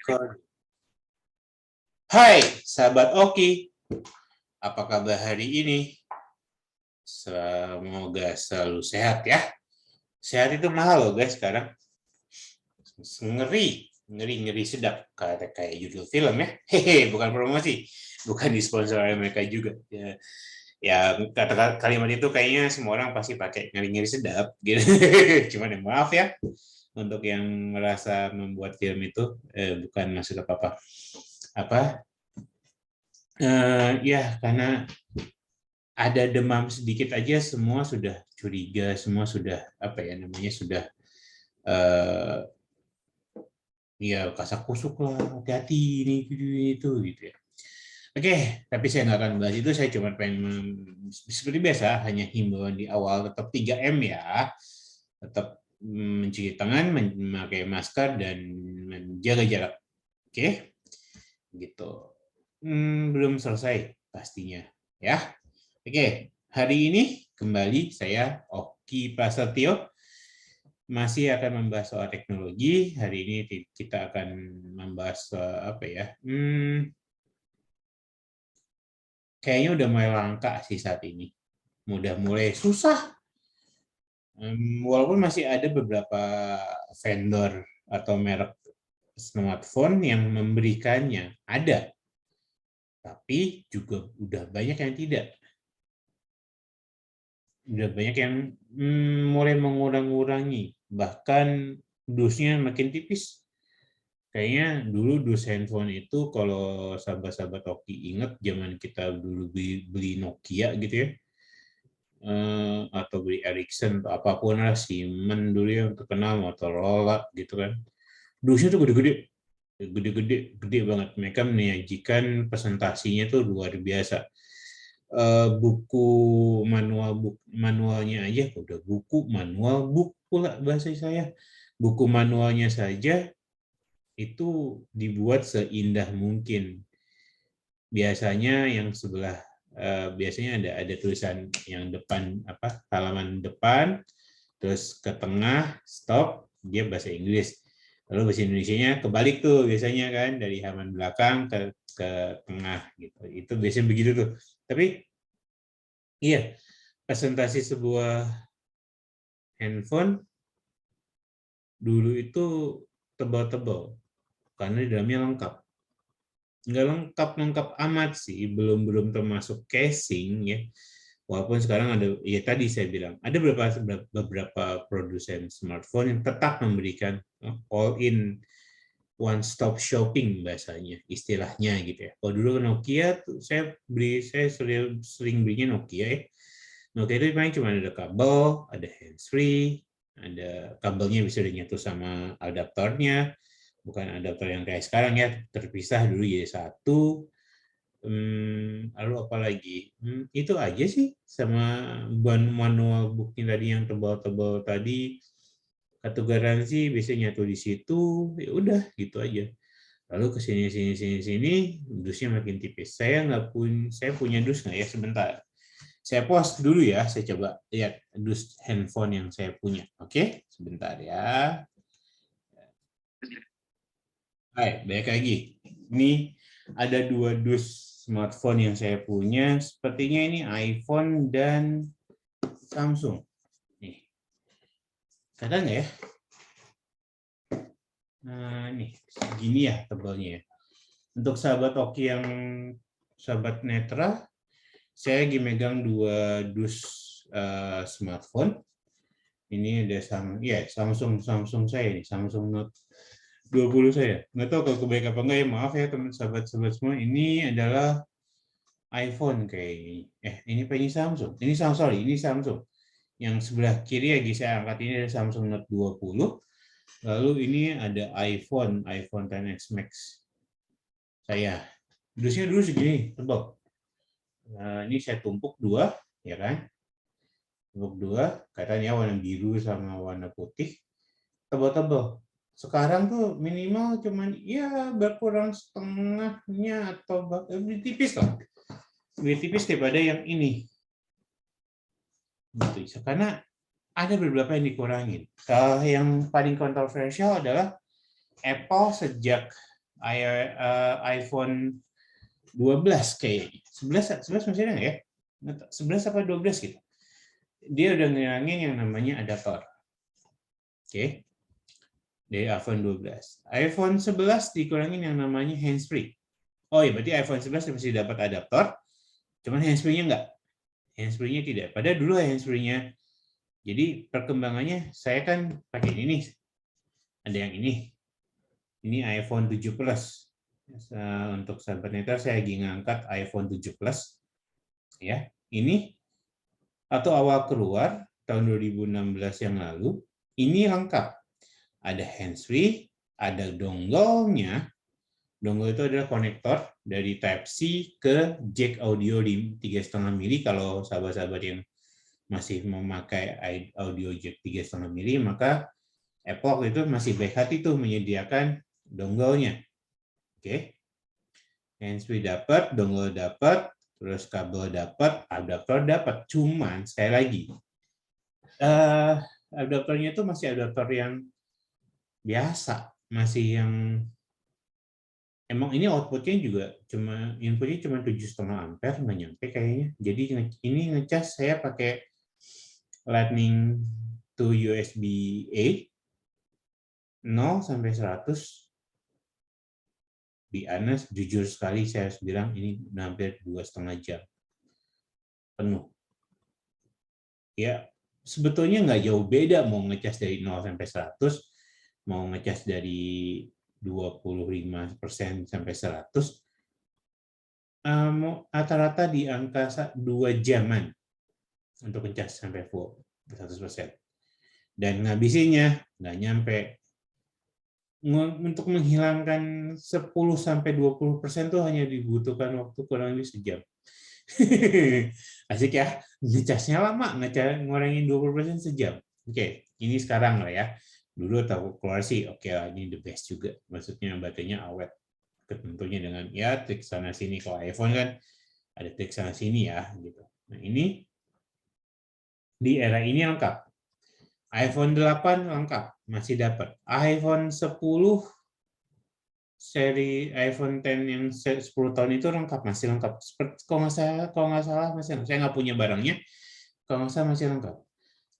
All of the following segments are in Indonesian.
Record. Hai, sahabat Oki. Apa kabar hari ini? Semoga selalu sehat ya. Sehat itu mahal loh guys sekarang. Ngeri sedap. Kayak judul film ya. Hehe, bukan promosi. Bukan disponsori oleh mereka juga. Ya kata kalimat itu kayaknya semua orang pasti pakai ngeri sedap. Gitu. Cuman ya maaf ya. Untuk yang merasa membuat film itu bukan maksud apa-apa. Ya karena ada demam sedikit aja semua sudah curiga, semua sudah sudah ya kasak kusuk lah, hati-hati ini itu gitu ya. Oke, tapi saya nggak akan bahas itu, saya cuma pengen seperti biasa hanya himbauan di awal tetap 3M ya, tetap mencuci tangan, memakai masker dan menjaga jarak. Oke, gitu. Belum selesai pastinya ya. Oke, hari ini kembali saya Oki Prasetyo masih akan membahas soal teknologi. Hari ini kita akan membahas apa ya? Kayaknya udah mulai langka sih saat ini. Udah mulai susah. Walaupun masih ada beberapa vendor atau merek smartphone yang memberikannya, ada. Tapi juga udah banyak yang tidak. Udah banyak yang mulai mengurang-urangi, bahkan dusnya makin tipis. Kayaknya dulu dus handphone itu kalau sahabat-sahabat Oki ingat zaman kita dulu beli Nokia gitu ya, atau beli Ericsson atau apapun lah, Siemens dulu yang terkenal, Motorola gitu kan. Dusnya tuh gede banget. Mereka menyajikan presentasinya tuh luar biasa. Buku manualnya aja udah buku manual book pula bahasa saya, buku manualnya saja itu dibuat seindah mungkin. Biasanya yang sebelah biasanya ada tulisan yang depan halaman depan, terus ke tengah stop, dia bahasa Inggris, lalu bahasa Indonesianya kebalik tuh biasanya kan, dari halaman belakang ke tengah gitu. Itu biasanya begitu tuh. Tapi iya, presentasi sebuah handphone dulu itu tebal-tebal karena di dalamnya lengkap. Nggak lengkap amat sih, belum termasuk casing ya. Walaupun sekarang ada, ya tadi saya bilang, ada beberapa produsen smartphone yang tetap memberikan all-in one stop shopping bahasanya, istilahnya gitu ya. Kalau dulu Nokia saya sering belinya Nokia ya. Nokia itu paling cuma ada kabel, ada handsfree, ada kabelnya bisa dinyatu sama adaptornya, bukan adaptor yang kayak sekarang ya, terpisah dulu jadi satu. Lalu apa lagi? Itu aja sih, sama manual booknya tadi yang tebal-tebal tadi, kartu garansi biasanya nyatu di situ, ya udah gitu aja. Lalu ke sini dusnya makin tipis. Saya punya dus nggak ya, sebentar. Saya post dulu ya, saya coba lihat dus handphone yang saya punya. Oke, sebentar ya. Hai, balik lagi. Ini ada 2 dus smartphone yang saya punya. Sepertinya ini iPhone dan Samsung. Nih. Kelihatan nggak ya? Nah, ini segini ya tebalnya ya. Untuk sahabat Oki yang sahabat netra, saya lagi megang 2 dus smartphone. Ini ada Samsung saya ini, Samsung Note 20 saya. Nggak tahu kalau kebaik apa enggak ya, maaf ya teman sahabat-sahabat semua. Ini adalah iPhone kayaknya. Ini apa ini Samsung? Ini Samsung. Yang sebelah kiri lagi saya angkat ini ada Samsung Note 20. Lalu ini ada iPhone XS Max. Saya. Dusnya dulu segini, tebal. Nah, ini saya tumpuk 2, ya kan? Tumpuk 2, katanya warna biru sama warna putih. Tebal-tebal. Sekarang tuh minimal cuman ya berkurang setengahnya atau lebih tipis lah. Lebih tipis daripada yang ini. Gitu. Karena ada beberapa yang dikurangin. Yang paling kontroversial adalah Apple sejak iPhone 12 kayaknya. 11 masih ada nggak ya? 11 apa 12 gitu. Dia udah ngilangin yang namanya adaptor. Oke. Dari iPhone 12. iPhone 11 dikurangin yang namanya handsfree. Oh iya, berarti iPhone 11 masih dapat adaptor, cuman handsfree-nya enggak. Handsfree-nya tidak. Padahal dulu handsfree-nya. Jadi perkembangannya saya kan pakai ini nih. Ada yang ini. Ini iPhone 7 Plus. Untuk sahabat netra saya lagi ngangkat iPhone 7 Plus. Ya, ini atau awal keluar tahun 2016 yang lalu, ini lengkap. Ada handsfree, ada dongle-nya. Dongle itu adalah konektor dari Type-C ke jack audio di 3,5 mili. Kalau sahabat-sahabat yang masih memakai audio jack 3,5 mili, maka Apple itu masih baik hati tuh menyediakan dongle-nya. Oke. Handsfree dapat, dongle dapat, terus kabel dapat, adaptor dapat. Cuman sekali lagi, adaptornya itu masih adaptor yang biasa, masih yang emang ini outputnya juga inputnya cuma 7,5 ampere, nggak nyampe kayaknya. Jadi ini ngecas saya pakai Lightning to USB A 0 sampai 100. Di honest, jujur sekali saya harus bilang ini hampir 2,5 jam penuh. Ya sebetulnya nggak jauh beda mau ngecas dari 0 sampai 100, mau ngecas dari 25% sampai 100, rata-rata di angka 2 jaman untuk ngecas sampai full 100%. Dan ngabisinnya nggak nyampe. Untuk menghilangkan 10-20% tuh hanya dibutuhkan waktu kurang lebih sejam. Asik ya, ngecasnya lama, ngurangin 20% sejam. Oke, ini sekarang lah ya. Dulu tahu keluar sih, oke lah, ini the best juga. Maksudnya baterainya awet. Tentunya dengan ya trik sana sini. Kalau iPhone kan ada trik sana sini ya gitu. Nah, ini di era ini lengkap. iPhone 8 lengkap, masih dapat. iPhone 10 seri iPhone X yang 10 tahun itu lengkap, masih lengkap. Kalau nggak salah masih lengkap. Saya nggak punya barangnya. Kalau nggak salah masih lengkap.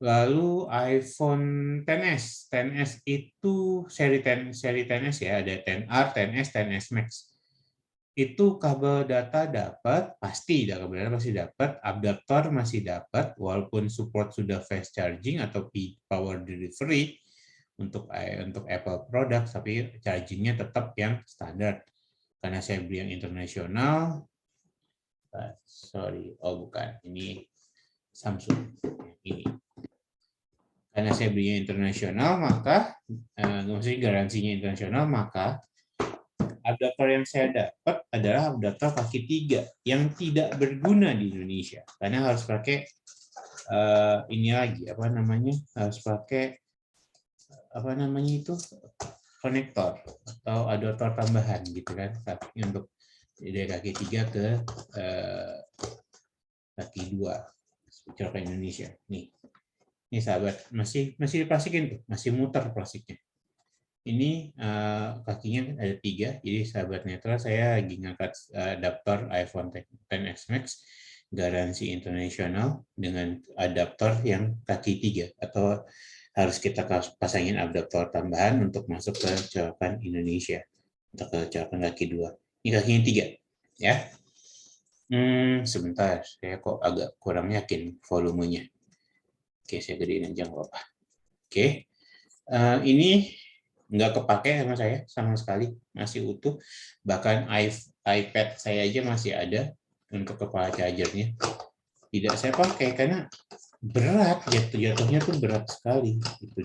Lalu iPhone XS, XS itu seri XS ya, ada XR, XS, XS Max. Itu kabel data dapat, pasti kabel data masih dapat, adaptor masih dapat, walaupun support sudah fast charging atau power delivery untuk Apple produk, tapi chargingnya tetap yang standar. Karena saya beli yang internasional, bukan, ini Samsung ini. Karena saya beli yang internasional, maka maksudnya garansinya internasional, maka adaptor yang saya dapat adalah adaptor kaki 3 yang tidak berguna di Indonesia karena harus pakai ini lagi harus pakai konektor atau adaptor tambahan gitu kan untuk dari kaki 3 ke kaki 2 ke Indonesia. Nih sahabat, masih diplastikin tuh, masih muter plastiknya. Ini kakinya ada 3, jadi sahabat netra saya lagi ngangkat adaptor iPhone XS Max garansi internasional dengan adaptor yang kaki 3 atau harus kita pasangin adaptor tambahan untuk masuk ke colokan Indonesia untuk ke colokan kaki 2. Ini kakinya 3 ya. Sebentar, saya kok agak kurang yakin volumenya. Oke, saya gedein aja nggak apa-apa. Oke, ini nggak kepake sama saya sama sekali, masih utuh. Bahkan iPad saya aja masih ada untuk kepala chargernya. Tidak saya pakai karena berat, jatuhnya tuh berat sekali. Itu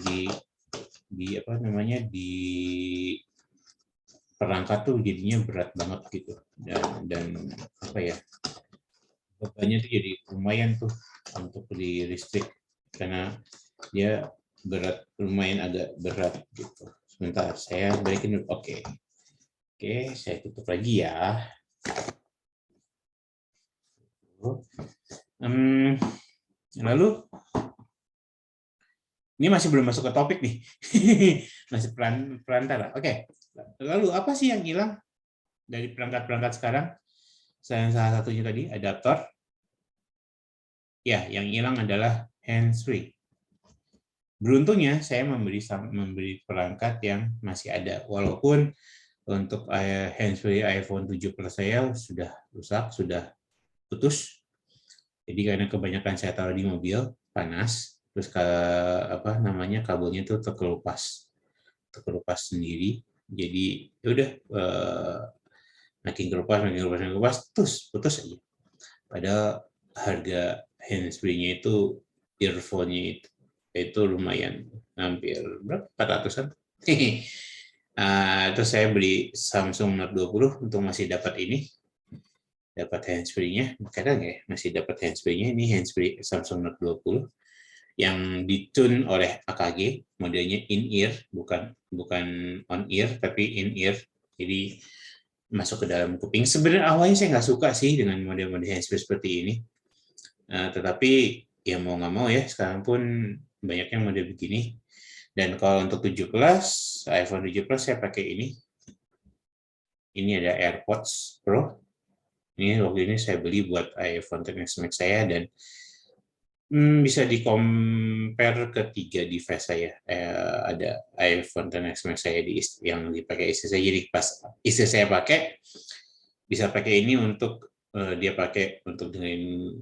di perangkat tuh jadinya berat banget gitu. Dan bebannya tuh jadi lumayan tuh untuk di listrik karena dia berat, lumayan agak berat gitu. Sebentar, saya balikin dulu. Oke, saya tutup lagi ya. Lalu, ini masih belum masuk ke topik nih. Masih perantara. Oke, Lalu apa sih yang hilang dari perangkat-perangkat sekarang? Salah satunya tadi adaptor. Ya, yang hilang adalah handsfree. Beruntungnya saya memberi perangkat yang masih ada, walaupun untuk handsfree iPhone 7 Plus saya sudah rusak, sudah putus. Jadi karena kebanyakan saya taruh di mobil, panas, terus kabelnya itu terkelupas sendiri. Jadi ya udah makin kelupas, terus putus aja. Padahal harga handsfree-nya itu, earphone-nya itu lumayan, hampir berapa? 400-an. Terus saya beli Samsung Note 20 untuk masih dapat handsfree-nya. Kadang ya masih dapat handsfree-nya. Ini handsfree Samsung Note 20 yang ditune oleh AKG, modelnya in-ear, bukan on-ear, tapi in-ear. Jadi masuk ke dalam kuping. Sebenarnya awalnya saya nggak suka sih dengan model-model handsfree seperti ini. Tetapi ya mau nggak mau ya, sekarang pun banyak yang model begini. Dan kalau untuk 7 Plus, iPhone 7 Plus saya pakai ini. Ini ada AirPods Pro. Ini waktu ini saya beli buat iPhone XS Max saya, dan bisa di-compare ke 3 device saya. Ada iPhone XS Max saya yang dipakai istri saya. Jadi pas istri saya pakai, bisa pakai ini untuk dia pakai untuk dengerin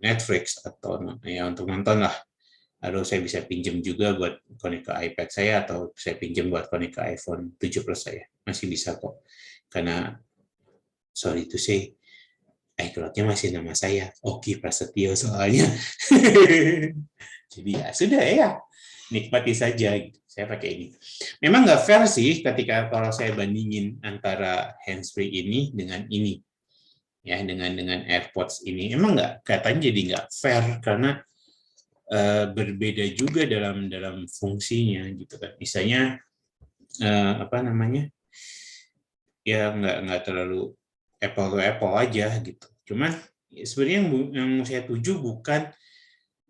Netflix atau ya untuk nonton lah. Lalu saya bisa pinjam juga buat connect ke iPad saya, atau saya pinjam buat connect ke iPhone 7 Plus saya. Masih bisa kok. Karena sorry to say, iCloud-nya masih nama saya, Oki Prasetyo soalnya. Jadi ya sudah ya, nikmati saja. Saya pakai ini. Memang nggak fair sih ketika kalau saya bandingin antara handsfree ini dengan ini, ya dengan AirPods ini. Emang nggak, katanya jadi nggak fair karena berbeda juga dalam fungsinya gitu kan. Misalnya ya nggak terlalu apple to apple aja gitu. Cuman sebenarnya yang saya tuju bukan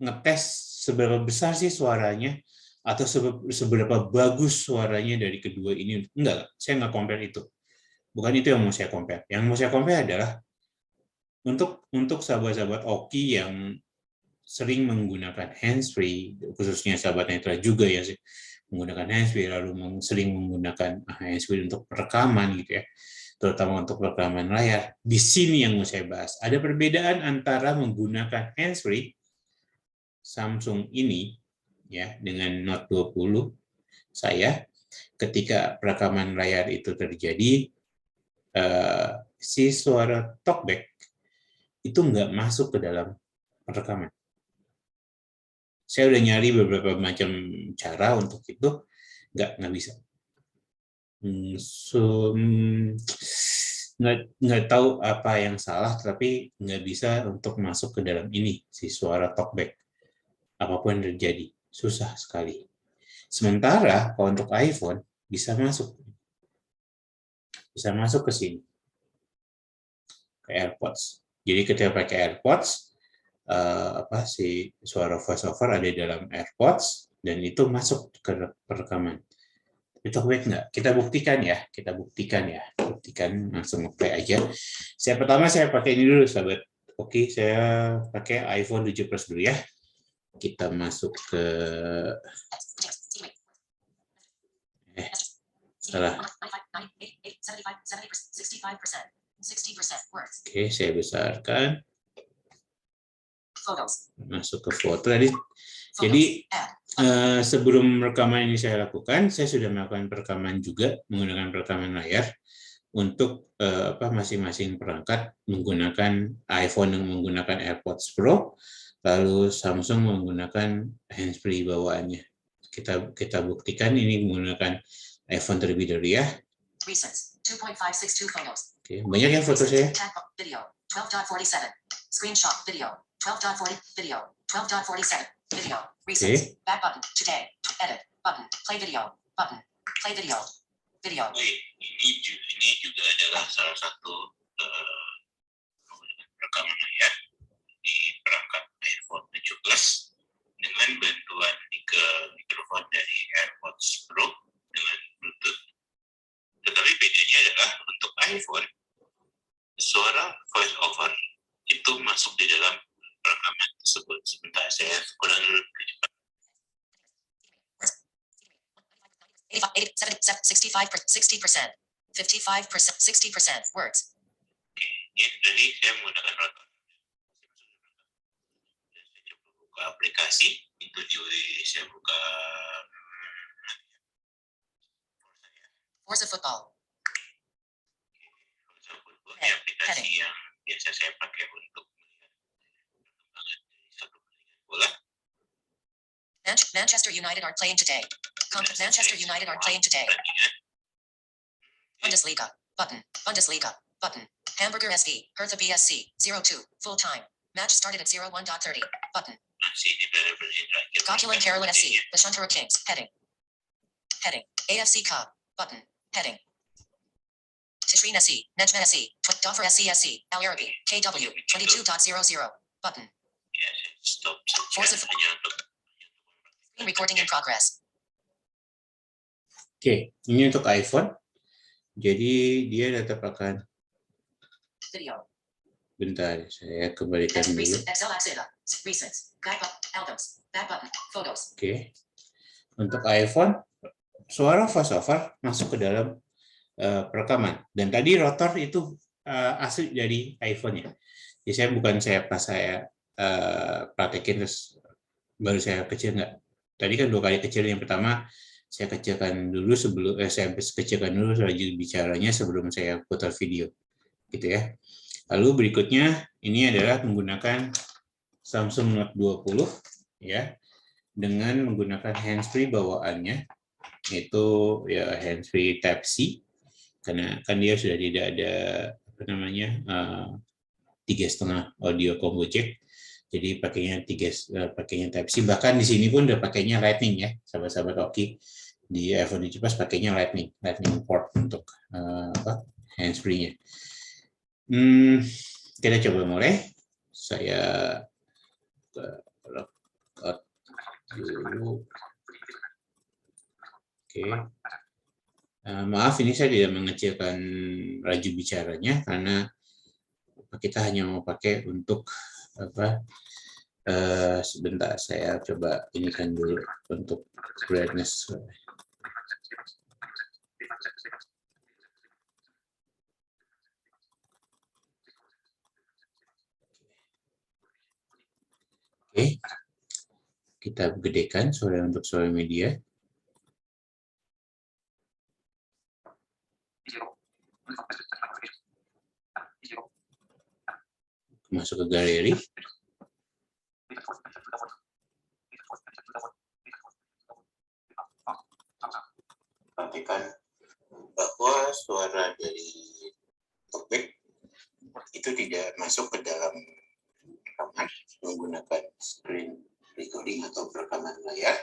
ngetes seberapa besar sih suaranya atau seberapa bagus suaranya dari kedua ini. Enggak, saya nggak compare itu. Bukan itu yang mau saya compare. Yang mau saya compare adalah untuk sahabat-sahabat Oki yang sering menggunakan handsfree, khususnya sahabat Netra juga ya sih, menggunakan handsfree, lalu sering menggunakan handsfree untuk perekaman gitu ya, terutama untuk rekaman layar. Di sini yang mau saya bahas, ada perbedaan antara menggunakan handsfree Samsung ini ya dengan Note 20 saya, ketika perekaman layar itu terjadi, si suara talkback itu nggak masuk ke dalam perekaman. Saya udah nyari beberapa macam cara untuk itu, nggak bisa. Nggak tahu apa yang salah, tapi nggak bisa untuk masuk ke dalam ini, si suara talkback. Apapun yang terjadi, susah sekali. Sementara kalau untuk iPhone, bisa masuk ke sini, ke AirPods. Jadi ketika pakai AirPods, si suara voiceover ada di dalam AirPods, dan itu masuk ke perekaman. Itu baik nggak? Kita buktikan ya. Buktikan, langsung play aja. Pertama saya pakai ini dulu, sahabat. Oke, saya pakai iPhone 7 Plus dulu ya. Kita masuk ke salah. Oke, saya besarkan. Masuk ke foto tadi. Jadi sebelum rekaman ini saya lakukan, saya sudah melakukan perekaman juga menggunakan perekaman layar untuk masing-masing perangkat, menggunakan iPhone yang menggunakan AirPods Pro, lalu Samsung menggunakan handsfree bawaannya. Kita buktikan ini menggunakan iPhone terlebih dahulu ya. Oke, banyak ya foto saya. Screenshot video 12.40 video 12.47 video recent back button today edit button play video video. Ini juga adalah salah satu rekaman layar di perangkat iPhone 7 Plus dengan bantuan mikrofon dari AirPods Pro dengan Bluetooth. untuk iPhone, suara voice over itu masuk di dalam rekaman tersebut. Sebentar, saya kurang dulu. 60%, 55%, 60% words. Ya, tadi saya menggunakan rotor. Saya coba buka aplikasi, itu saya buka Forza Football. Ini aplikasi yang biasa saya pakai untuk melihat perkembangan dari satu pertandingan bola. Manchester United are playing today. Manchester United are playing today. Bundesliga button. Bundesliga button. Hamburger SV. Hertha BSC 02 full time. Match started at 01:30 button. Gotland Carolina FC. Bashuntura Kings heading. Heading. AFC Cup button. Heading. Tishreen SC. Nejmen SC. Doffer SC. Al Arabi. KW 22.00 button. Stop. Forza Screen recording in progress. Oke, ini untuk iPhone. Jadi dia tetapkan. Video. Bentar, saya kembalikan dulu. Excel Axida. Recents. Albums. Back button. Photos. Oke. Untuk iPhone, suara voiceover masuk ke dalam perekaman. Dan tadi rotor itu asli dari iPhone-nya. Jadi pas saya praktekin terus baru saya kecil enggak. Tadi kan 2 kali kecil. Yang pertama saya kecilkan dulu laju bicaranya sebelum saya putar video, gitu ya. Lalu berikutnya ini adalah menggunakan Samsung Note 20 ya, dengan menggunakan handsfree bawaannya, yaitu ya handsfree Type-C, karena kan dia sudah tidak ada 3,5 audio combo jack. Jadi pakainya Type-C. Bahkan di sini pun udah pakainya Lightning ya, sahabat-sahabat Oki. Di iPhone di Cipas pakainya Lightning port untuk handsfree-nya. Kita coba mulai. Saya record dulu. Oke. Maaf, ini saya tidak mengecilkan laju bicaranya karena kita hanya mau pakai untuk sebentar, saya coba inikan dulu untuk brightness. Oke, kita gedekan untuk suara media. Masuk ke galeri. Perhatikan bahwa suara dari talkback itu tidak masuk ke dalam rekaman menggunakan screen recording atau perekaman layar.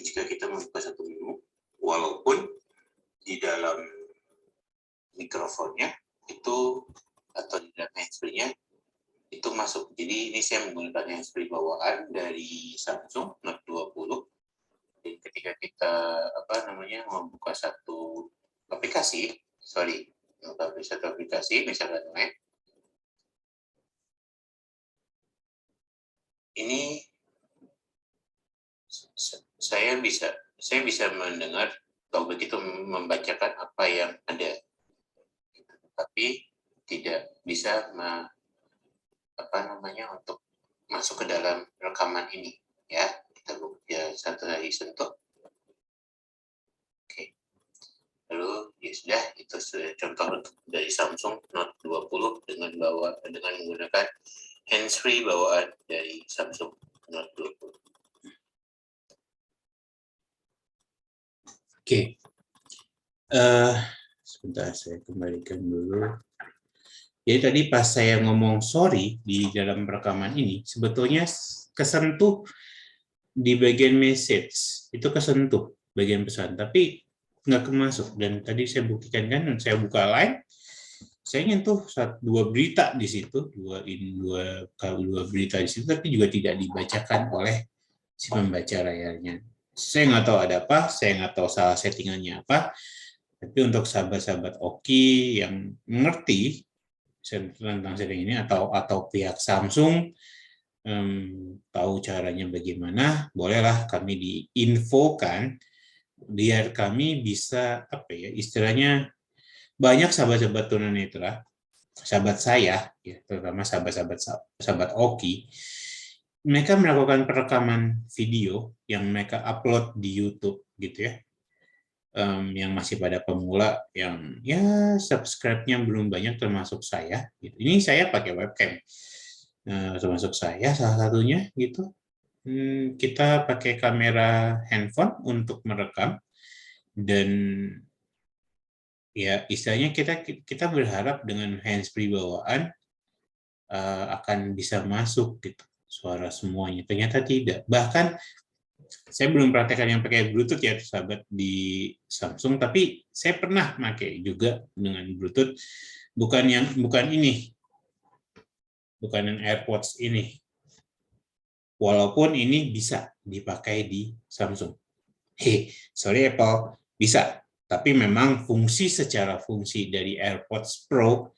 Jika kita membuka satu menu, walaupun di dalam mikrofonnya itu atau di dalam handsfree-nya itu masuk. Jadi ini saya menggunakan handsfree bawaan dari Samsung Note 20. Jadi ketika kita membuka satu aplikasi, misalkan Mac, ini saya bisa mendengar atau begitu membacakan apa yang ada, tapi tidak bisa untuk masuk ke dalam rekaman ini ya. Kita buka satu lagi sentuh. Oke. Lalu ya sudah, itu sudah contoh dari Samsung Note 20 dengan menggunakan handsfree bawaan dari Samsung Note 20. Oke. Sebentar, saya kembalikan dulu. Jadi tadi pas saya ngomong sorry di dalam rekaman ini, sebetulnya kesentuh di bagian message, itu kesentuh bagian pesan, tapi nggak kemasuk. Dan tadi saya buktikan kan, dan saya buka line, saya nyentuh 2 berita di situ, dua berita di situ, tapi juga tidak dibacakan oleh si pembaca layarnya. Saya nggak tahu ada apa, saya nggak tahu salah settingannya apa. Tapi untuk sahabat-sahabat Oki yang mengerti tentang setting ini atau pihak Samsung tahu caranya bagaimana, bolehlah kami diinfokan biar kami bisa istilahnya, banyak sahabat-sahabat tunanetra, sahabat saya ya, terutama sahabat Oki, mereka melakukan perekaman video yang mereka upload di YouTube gitu ya. Yang masih pada pemula, yang ya subscribe-nya belum banyak termasuk saya gitu. Ini saya pakai webcam, termasuk saya salah satunya gitu. Kita pakai kamera handphone untuk merekam, dan ya istilahnya kita berharap dengan handsfree bawaan akan bisa masuk gitu suara semuanya. Ternyata tidak. Bahkan saya belum praktekkan yang pakai Bluetooth ya sahabat di Samsung, tapi saya pernah pakai juga dengan Bluetooth, bukan yang AirPods ini, walaupun ini bisa dipakai di Samsung. Sorry Apple, bisa, tapi memang secara fungsi dari AirPods Pro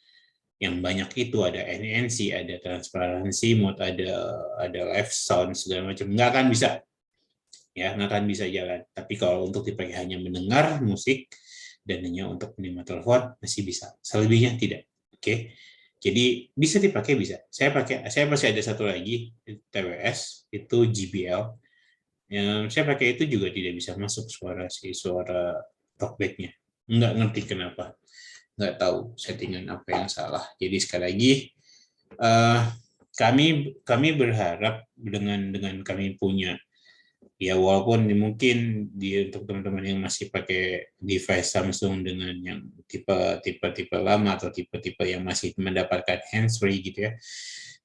yang banyak itu ada ANC, ada transparansi mode, ada live sound segala macam, nggak akan bisa. Ya, nggak akan bisa jalan. Tapi kalau untuk dipakai hanya mendengar musik dan hanya untuk menerima telepon masih bisa. Selebihnya tidak. Oke. Jadi bisa dipakai, bisa. Saya masih ada satu lagi TWS itu JBL. Yang saya pakai itu juga tidak bisa masuk suara talkback-nya. Nggak ngerti kenapa. Nggak tahu settingan apa yang salah. Jadi sekali lagi kami berharap dengan kami punya, ya walaupun mungkin untuk teman-teman yang masih pakai device Samsung dengan yang tipe lama atau tipe-tipe yang masih mendapatkan handsfree gitu ya,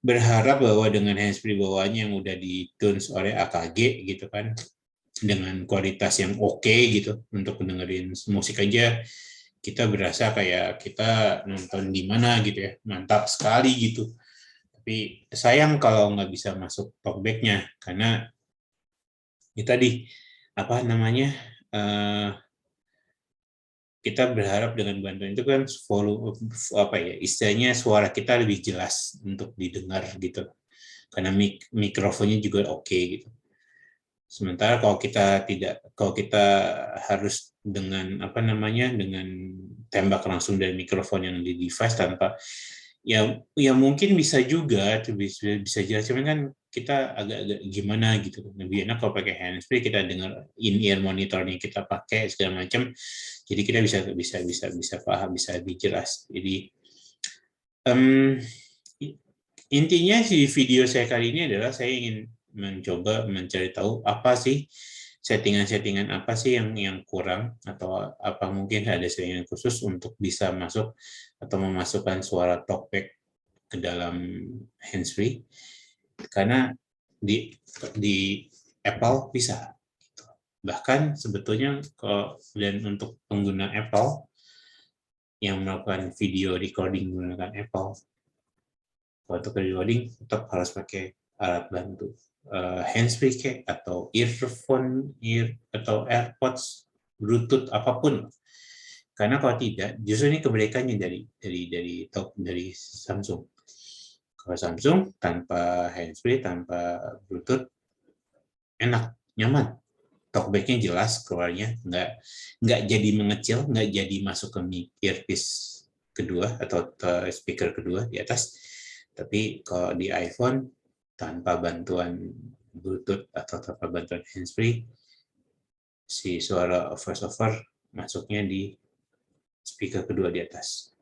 berharap bahwa dengan handsfree bawaannya yang udah ditunes oleh AKG gitu kan, dengan kualitas yang oke gitu, untuk mendengarin musik aja kita berasa kayak kita nonton di mana gitu ya, mantap sekali gitu. Tapi sayang kalau nggak bisa masuk talkback-nya, karena itu tadi kita berharap dengan bantuan itu kan istilahnya suara kita lebih jelas untuk didengar gitu, karena mikrofonnya juga oke gitu. Sementara kalau kita harus dengan dengan tembak langsung dari mikrofon yang di device tanpa, ya mungkin bisa juga bisa jelas, cuman kan kita agak-agak gimana gitu. Lebih enak kalau pakai handsfree, kita dengar in-ear monitornya kita pakai segala macam, jadi kita bisa paham, bisa lebih jelas. Jadi intinya si video saya kali ini adalah saya ingin mencoba mencari tahu apa sih settingan-settingan apa sih yang kurang, atau apa mungkin ada settingan khusus untuk bisa masuk atau memasukkan suara talkback ke dalam handsfree, karena di Apple bisa. Bahkan sebetulnya dan untuk pengguna Apple yang melakukan video recording menggunakan Apple, untuk recording tetap harus pakai alat bantu, handsfree atau earphone, atau AirPods, Bluetooth, apapun. Karena kalau tidak, justru ini kebalikannya dari Samsung. Kalau Samsung tanpa handsfree, tanpa Bluetooth, enak, nyaman. Talkback-nya jelas keluarnya, nggak jadi mengecil, nggak jadi masuk ke earpiece kedua atau speaker kedua di atas. Tapi kalau di iPhone tanpa bantuan Bluetooth atau tanpa bantuan handsfree, si suara voiceover masuknya di speaker kedua di atas.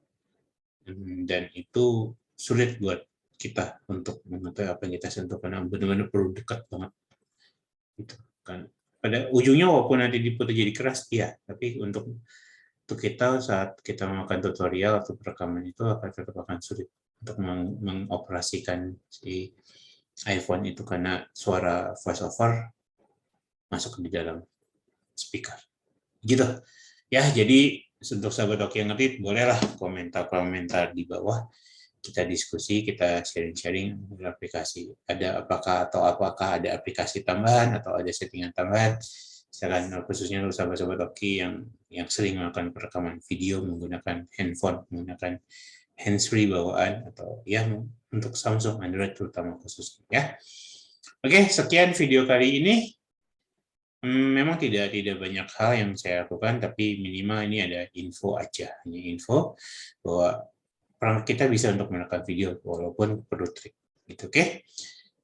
Dan itu sulit buat kita untuk mengetahui apa yang kita sentuh, karena benar-benar perlu dekat banget. Gitu kan. Pada ujungnya walaupun nanti diputar jadi keras, iya, tapi untuk kita saat kita melakukan tutorial atau perekaman itu tetap akan sulit untuk mengoperasikan si iPhone itu, karena suara voiceover masuk di dalam speaker. Gitu. Ya, jadi untuk sahabat Oki yang ngerti, bolehlah komentar di bawah. Kita diskusi, kita sharing-sharing aplikasi. Apakah ada aplikasi tambahan atau ada settingan tambahan. Misalkan khususnya untuk sahabat-sahabat Oki yang sering melakukan perekaman video menggunakan handphone, menggunakan handsfree bawaan, atau ya untuk Samsung, Android terutama khususnya ya. Oke, sekian video kali ini. Memang tidak banyak hal yang saya lakukan, tapi minimal ini ada info aja, hanya info bahwa kita bisa untuk menekan video walaupun perlu trik. Gitu, oke?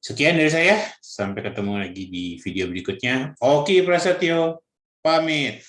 Sekian dari saya, sampai ketemu lagi di video berikutnya. Oki Prasetyo pamit.